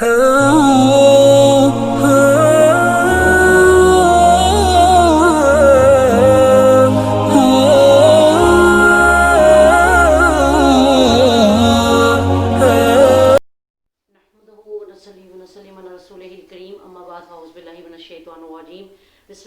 بسم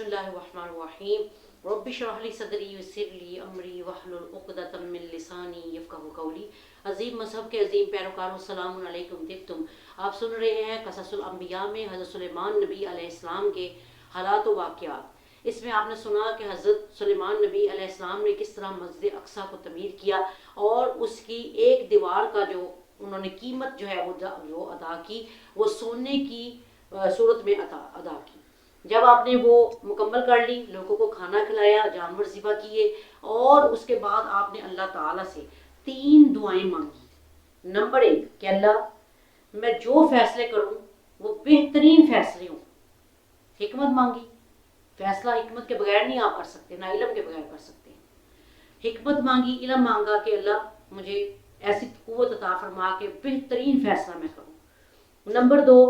اللہ الرحمن الرحیم رب اشرح لی صدری ویسر لی امری واحلل عقدۃ من لسانی یفقہوا قولی۔ عظیم مذہب کے عظیم پیروکاروں السلام علیکم طبتم۔ آپ سن رہے ہیں قصص الانبیاء میں حضرت سلیمان نبی علیہ السلام کے حالات و واقعات۔ اس میں آپ نے سنا کہ حضرت سلیمان نبی علیہ السلام نے کس طرح مسجد اقصیٰ کو تعمیر کیا اور اس کی ایک دیوار کا جو انہوں نے قیمت جو ہے وہ ادا کی، وہ سونے کی صورت میں ادا کی۔ جب آپ نے وہ مکمل کر لی، لوگوں کو کھانا کھلایا، جانور ذبح کیے، اور اس کے بعد آپ نے اللہ تعالیٰ سے 3 دعائیں مانگی۔ نمبر 1 کہ اللہ میں جو فیصلے کروں وہ بہترین فیصلے ہوں۔ حکمت مانگی، فیصلہ حکمت کے بغیر نہیں آپ کر سکتے، نہ علم کے بغیر کر سکتے۔ حکمت مانگی، علم مانگا کہ اللہ مجھے ایسی قوت عطا فرما کہ بہترین فیصلہ میں کروں۔ نمبر 2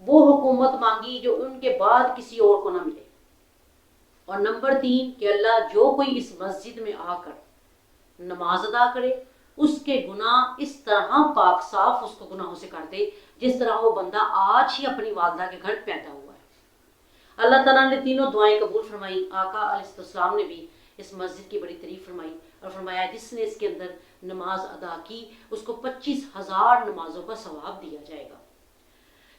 وہ حکومت مانگی جو ان کے بعد کسی اور کو نہ ملے۔ اور نمبر 3 کہ اللہ جو کوئی اس مسجد میں آ کر نماز ادا کرے اس کے گناہ اس طرح پاک صاف اس کو گناہوں سے کر دے جس طرح وہ بندہ آج ہی اپنی والدہ کے گھر پیدا ہوا ہے۔ اللہ تعالیٰ نے تینوں دعائیں قبول فرمائی۔ آقا علیہ السلام نے بھی اس مسجد کی بڑی تعریف فرمائی اور فرمایا جس نے اس کے اندر نماز ادا کی اس کو 25,000 نمازوں کا ثواب دیا جائے گا۔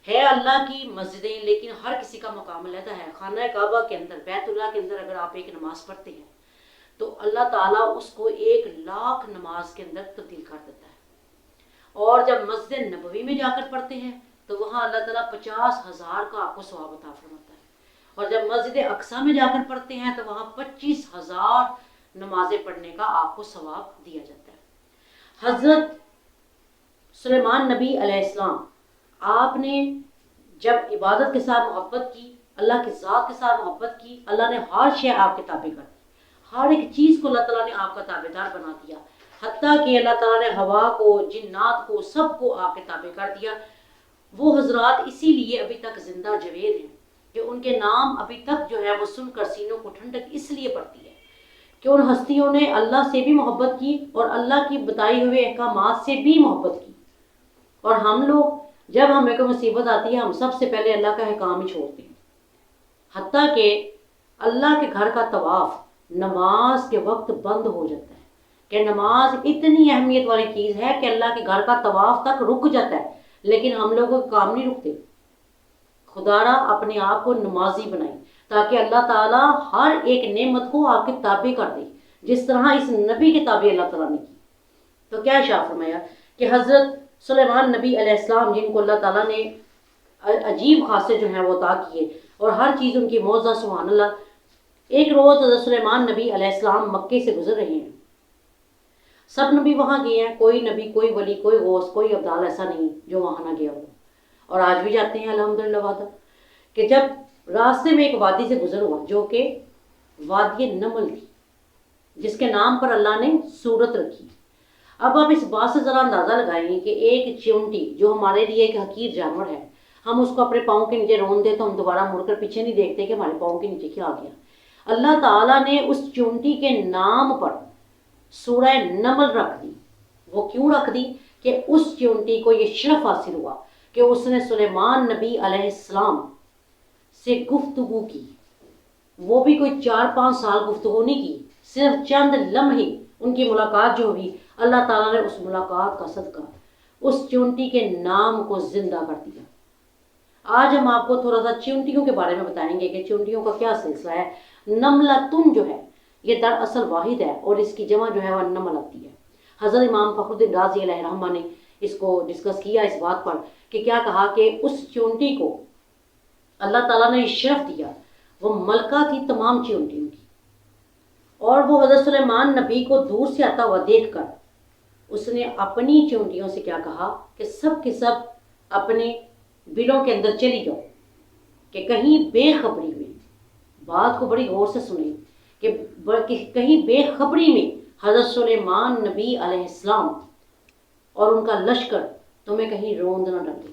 ہے اللہ کی مسجدیں، لیکن ہر کسی کا مقام علیحدہ ہے۔ خانہ کعبہ کے اندر، بیت اللہ کے اندر اگر آپ ایک نماز پڑھتے ہیں تو اللہ تعالیٰ اس کو 1,00,000 نماز کے اندر تبدیل کر دیتا ہے۔ اور جب مسجد نبوی میں جا کر پڑھتے ہیں تو وہاں اللہ تعالیٰ 50,000 کا آپ کو ثواب عطا فرماتا ہے۔ اور جب مسجد اقصیٰ میں جا کر پڑھتے ہیں تو وہاں 25,000 نمازیں پڑھنے کا آپ کو ثواب دیا جاتا ہے۔ حضرت سلیمان نبی علیہ السلام، آپ نے جب عبادت کے ساتھ محبت کی، اللہ کی ذات کے ساتھ محبت کی، اللہ نے ہر شے آپ کے تابع کر دی۔ ہر ایک چیز کو اللہ تعالیٰ نے آپ کا تابع دار بنا دیا، حتیٰ کہ اللہ تعالیٰ نے ہوا کو، جنات کو، سب کو آپ کے تابع کر دیا۔ وہ حضرات اسی لیے ابھی تک زندہ جاوید ہیں کہ ان کے نام ابھی تک جو ہے وہ سن کر سینوں کو ٹھنڈک اس لیے پڑتی ہے کہ ان ہستیوں نے اللہ سے بھی محبت کی اور اللہ کی بتائی ہوئے احکامات سے بھی محبت کی۔ اور ہم لوگ جب ہمیں کوئی مصیبت آتی ہے ہم سب سے پہلے اللہ کا احکام ہی چھوڑتے ہیں، حتیٰ کہ اللہ کے گھر کا طواف نماز کے وقت بند ہو جاتا ہے کہ نماز اتنی اہمیت والی چیز ہے کہ اللہ کے گھر کا طواف تک رک جاتا ہے، لیکن ہم لوگوں کا کام نہیں رکتے۔ خدا را اپنے آپ کو نمازی بنائیں تاکہ اللہ تعالیٰ ہر ایک نعمت کو آپ کے تابع کر دے جس طرح اس نبی کے تابع اللہ تعالیٰ نے کی۔ تو کیا ارشاد فرمایا کہ حضرت سلیمان نبی علیہ السلام جن کو اللہ تعالیٰ نے عجیب خاصے جو ہیں وہ عطا کیے اور ہر چیز ان کی معجزہ، سبحان اللہ۔ ایک روز حضرت سلیمان نبی علیہ السلام مکے سے گزر رہے ہیں، سب نبی وہاں گئے ہیں، کوئی نبی، کوئی ولی، کوئی غوث، کوئی ابدال ایسا نہیں جو وہاں نہ گیا ہو، اور آج بھی جاتے ہیں الحمدللہ وعدہ۔ کہ جب راستے میں ایک وادی سے گزر ہوا جو کہ وادی نمل تھی جس کے نام پر اللہ نے سورت رکھی۔ اب آپ اس بات سے ذرا اندازہ لگائیں کہ ایک چیونٹی جو ہمارے لیے ایک حقیر جانور ہے، ہم اس کو اپنے پاؤں کے نیچے رون دیں تو ہم دوبارہ مڑ کر پیچھے نہیں دیکھتے کہ ہمارے پاؤں کے نیچے کیا آ گیا۔ اللہ تعالیٰ نے اس چیونٹی کے نام پر سورہ نمل رکھ دی۔ وہ کیوں رکھ دی؟ کہ اس چیونٹی کو یہ شرف حاصل ہوا کہ اس نے سلیمان نبی علیہ السلام سے گفتگو کی۔ وہ بھی کوئی 4-5 سال گفتگو نہیں کی، صرف چند لمحے ان کی ملاقات جو ہوئی، اللہ تعالیٰ نے اس ملاقات کا صدقہ اس چیونٹی کے نام کو زندہ کر دیا۔ آج ہم آپ کو تھوڑا سا چیونٹیوں کے بارے میں بتائیں گے کہ چیونٹیوں کا کیا سلسلہ ہے۔ نملتن جو ہے یہ دراصل واحد ہے اور اس کی جمع جو ہے وہ نمل آتی ہے۔ حضرت امام فخر الدین رازی علیہ رحمہ نے اس کو ڈسکس کیا اس بات پر کہ کیا کہا کہ اس چیونٹی کو اللہ تعالیٰ نے شرف دیا، وہ ملکہ تھی تمام چیونٹیوں کی، اور وہ حضرت سلیمان نبی کو دور سے آتا ہوا دیکھ کر اس نے اپنی چیونٹیوں سے کیا کہا کہ سب کے سب اپنے بلوں کے اندر چلی جاؤ کہ کہیں بے خبری میں، بات کو بڑی غور سے سنیں کہ کہیں بے خبری میں حضرت سلیمان نبی علیہ السلام اور ان کا لشکر تمہیں کہیں روند نہ ڈالے۔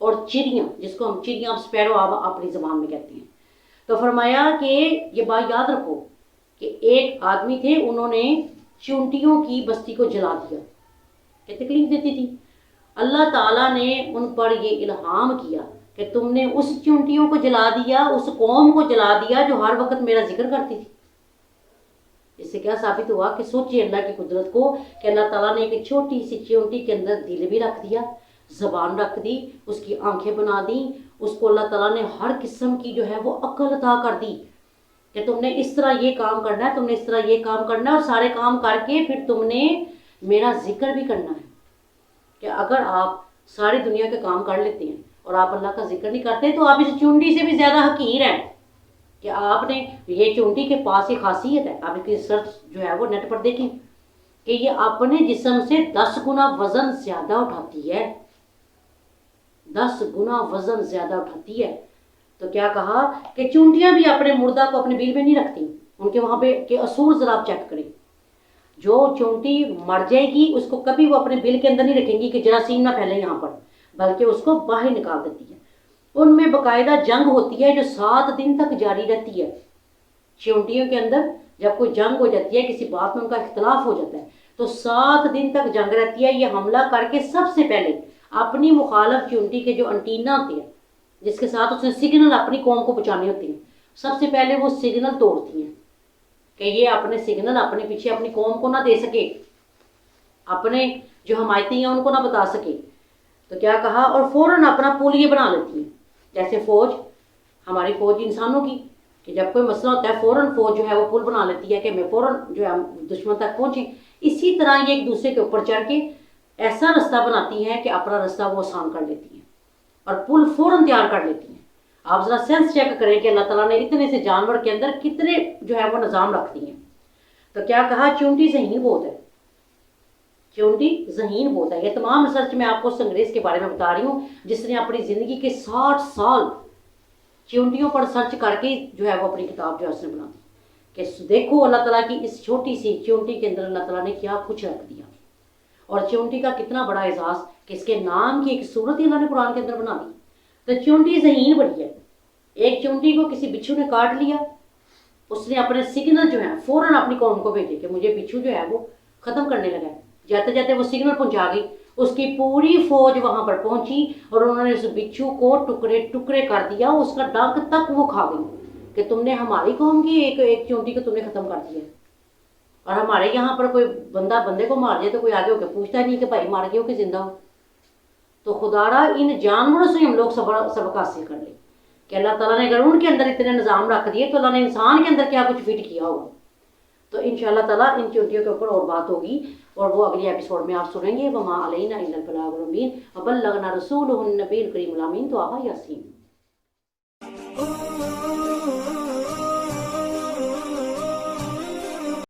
اور چڑیاں، جس کو ہم چڑیاں اسپیرو آپ اپنی زبان میں کہتے ہیں. تو فرمایا کہ یہ بات یاد رکھو کہ ایک آدمی تھے، انہوں نے چونٹیوں کی بستی کو جلا دیا کہ تکلیف دیتی تھی. اللہ تعالیٰ نے ان پر یہ الہام کیا کہ تم نے اس چونٹیوں کو جلا دیا، اس قوم کو جلا دیا جو ہر وقت میرا ذکر کرتی تھی. اس سے کیا ثابت ہوا کہ سوچیے اللہ کی قدرت کو کہ اللہ تعالیٰ نے ایک چھوٹی سی چونٹی کے اندر دل بھی رکھ دیا، زبان رکھ دی، اس کی آنکھیں بنا دیں، اس کو اللہ تعالیٰ نے ہر قسم کی جو ہے وہ عقل عطا کر دی کہ تم نے اس طرح یہ کام کرنا ہے، تم نے اس طرح یہ کام کرنا ہے، اور سارے کام کر کے پھر تم نے میرا ذکر بھی کرنا ہے. کہ اگر آپ ساری دنیا کے کام کر لیتے ہیں اور آپ اللہ کا ذکر نہیں کرتے تو آپ اس چونٹی سے بھی زیادہ حقیر ہیں. کہ آپ نے یہ چونٹی کے پاس ایک خاصیت ہے، آپ کی سرچ جو ہے وہ نیٹ پر دیکھیں کہ یہ اپنے جسم سے 10 گنا وزن زیادہ اٹھاتی ہے، 10 گنا وزن زیادہ اٹھاتی ہے. تو کیا کہا کہ چونٹیاں بھی اپنے مردہ کو اپنے بل میں نہیں رکھتی. ان کے وہاں پہ کے اصول ذرا آپ چیک کریں. جو چونٹی مر جائے گی اس کو کبھی وہ اپنے بل کے اندر نہیں رکھیں گی کہ جراثیم نہ پھیلے یہاں پر، بلکہ اس کو باہر نکال دیتی ہے. ان میں باقاعدہ جنگ ہوتی ہے جو 7 دن تک جاری رہتی ہے. چونٹیوں کے اندر جب کوئی جنگ ہو جاتی ہے، کسی بات میں ان کا اختلاف ہو جاتا ہے تو 7 دن تک جنگ رہتی ہے. یہ حملہ کر کے سب سے پہلے اپنی مخالف چونٹی کے جو انٹینا ہوتے ہیں جس کے ساتھ اس نے سگنل اپنی قوم کو پہنچانے ہوتے ہیں، سب سے پہلے وہ سگنل توڑتی ہیں کہ یہ اپنے سگنل اپنے پیچھے اپنی قوم کو نہ دے سکے، اپنے جو حمایتی ہیں ان کو نہ بتا سکے. تو کیا کہا، اور فوراً اپنا پل یہ بنا لیتی ہیں. جیسے فوج، ہماری فوج انسانوں کی، کہ جب کوئی مسئلہ ہوتا ہے فوراً فوج جو ہے وہ پل بنا لیتی ہے کہ میں فوراً جو ہے دشمن تک پہنچیں. اسی طرح یہ ایک دوسرے کے اوپر چڑھ کے ایسا رستہ بناتی ہیں کہ اپنا رستہ وہ آسان کر لیتی ہیں اور پل فوراً تیار کر لیتی ہیں. آپ ذرا سینس چیک کریں کہ اللہ تعالیٰ نے اتنے سے جانور کے اندر کتنے جو ہے وہ نظام رکھتی ہیں. تو کیا کہا، چونٹی ذہین بہت ہے، چونٹی ذہین بہت ہے. یہ تمام ریسرچ میں آپ کو اس انگریز کے بارے میں بتا رہی ہوں جس نے اپنی زندگی کے 60 سال چونٹیوں پر سرچ کر کے جو ہے وہ اپنی کتاب جو ہے اس نے بنا دی کہ دیکھو اللہ تعالیٰ کی اس چھوٹی سی چونٹی کے اندر اللہ تعالیٰ نے کیا کچھ رکھ دیا، اور چونٹی کا کتنا بڑا اعزاز کہ اس کے نام کی ایک صورت ہی اللہ نے قرآن کے اندر بنا دی. تو چونٹی ذہین بڑی ہے. ایک چونٹی کو کسی بچھو نے کاٹ لیا، اس نے اپنے سگنل جو ہے فوراً اپنی قوم کو بھیجے کہ مجھے بچھو جو ہے وہ ختم کرنے لگا ہے. جاتے جاتے وہ سگنل پہنچا گئی، اس کی پوری فوج وہاں پر پہنچی اور انہوں نے اس بچھو کو ٹکڑے ٹکڑے کر دیا. اس کا ڈنک تک وہ کھا گئی کہ تم نے ہماری قوم کی ایک چونٹی کو تم نے ختم کر دیا. اور ہمارے یہاں پر کوئی بندہ بندے کو مار جائے تو کوئی آگے ہو کے پوچھتا نہیں کہ بھائی مار گئے ہو کہ زندہ ہو. تو خدا را ان جانوروں سے ہم لوگ سبق حاصل کر لیں کہ اللہ تعالیٰ نے اگر ان کے اندر اتنے نظام رکھ دیے تو اللہ نے انسان کے اندر کیا کچھ فٹ کیا ہوگا. تو انشاءاللہ تعالیٰ ان چونٹیوں کے اوپر اور بات ہوگی اور وہ اگلی ایپیسوڈ میں آپ سنیں گے. وما علینا الا البلاغ المبین وبلغنا رسولہ النبی الکریم الامین. تو آہا یاسین.